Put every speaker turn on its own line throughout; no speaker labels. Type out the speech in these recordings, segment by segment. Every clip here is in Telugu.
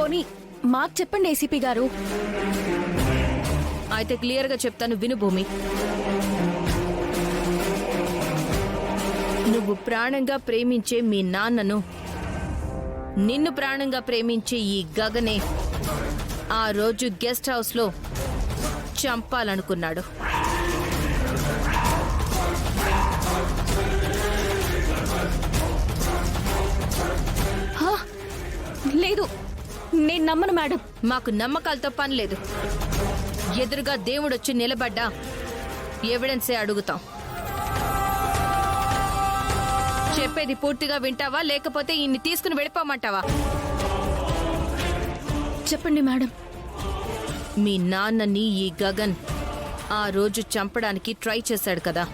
పోనీ మాకు చెప్పండి ఏసీపీ గారు.
అయితే క్లియర్గా చెప్తాను విను భూమి. నువ్వు ప్రాణంగా ప్రేమించే మీ నాన్నను నిన్ను ప్రాణంగా ప్రేమించే ఈ గగనే ఆ రోజు గెస్ట్ హౌస్లో చంపాలనుకున్నాడు.
లేదు, నేను నమ్మను మేడం.
మాకు నమ్మకాలతో పని లేదు. ఎదురుగా దేవుడొచ్చి నిలబడ్డా ఎవిడెన్సే అడుగుతాం. చెప్పేది పూర్తిగా వింటావా లేకపోతే ఇన్ని తీసుకుని వెళ్ళిపోమంటావా?
చెప్పండి మేడం.
మీ నాన్నని ఈ గగన్ ఆ రోజు చంపడానికి ట్రై చేశాడు కదా,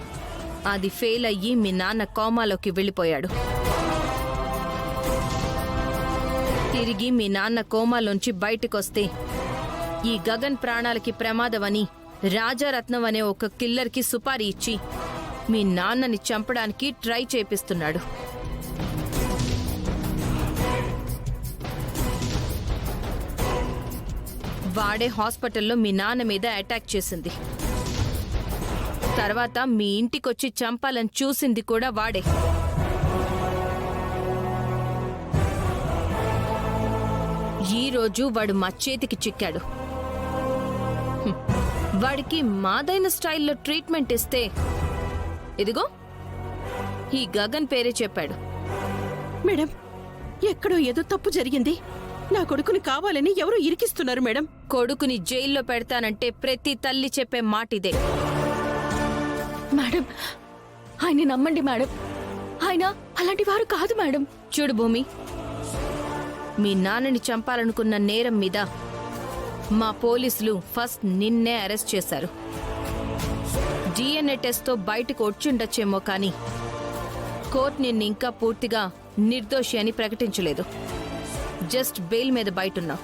అది ఫెయిల్ అయ్యి మీ నాన్న కోమాలోకి వెళ్ళిపోయాడు. తిరిగి మీ నాన్న కోమాలోంచి బయటకొస్తే ఈ గగన్ ప్రాణాలకి ప్రమాదమని రాజారత్నం అనే ఒక కిల్లర్కి సుపారీ ఇచ్చి మీ నాన్నని చంపడానికి ట్రై చేపిస్తున్నాడు. వాడే హాస్పిటల్లో మీ నాన్న మీద అటాక్ చేసింది. తర్వాత మీ ఇంటికొచ్చి చంపాలని చూసింది కూడా వాడే. ఈ రోజు వాడు మా చేతికి చిక్కాడు. వాడికి మాదైన స్టైల్లో ట్రీట్మెంట్ ఇస్తే ఇదిగో ఈ గగన్ పేరే చెప్పాడు.
మేడం, ఎక్కడో ఏదో తప్పు జరిగింది. నా కొడుకుని కావాలని ఎవరో ఇరికిస్తున్నారు మేడం.
కొడుకుని జైల్లో పెడతానంటే ప్రతి తల్లి చెప్పే మాటిదే.
మేడం, ఆయన నమ్మండి మేడం. ఆయన అలాంటి వారు కాదు మేడం.
చూడు భూమి, మీ నాన్నని చంపాలనుకున్న నేరం మీద మా పోలీసులు ఫస్ట్ నిన్నే అరెస్ట్ చేశారు. DNA టెస్ట్తో బయటకు వచ్చుండొచ్చేమో కానీ కోర్టు నిన్ను ఇంకా పూర్తిగా నిర్దోషి అని ప్రకటించలేదు. జస్ట్ బెయిల్ మీద బయటున్నావు.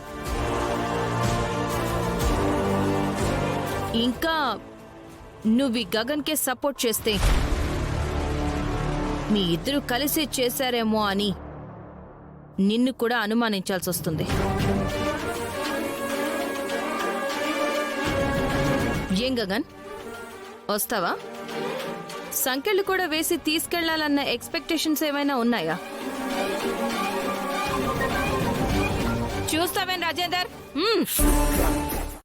ఇంకా నువ్వు ఈ గగన్కే సపోర్ట్ చేస్తే మీ ఇద్దరు కలిసి చేశారేమో అని నిన్ను కూడా అనుమానించాల్సి వస్తుంది. ఏం గగన్, వస్తావా? సంఖ్యలు కూడా వేసి తీసుకెళ్లాలన్న ఎక్స్పెక్టేషన్స్ ఏమైనా ఉన్నాయా? చూస్తావేం రాజేందర్?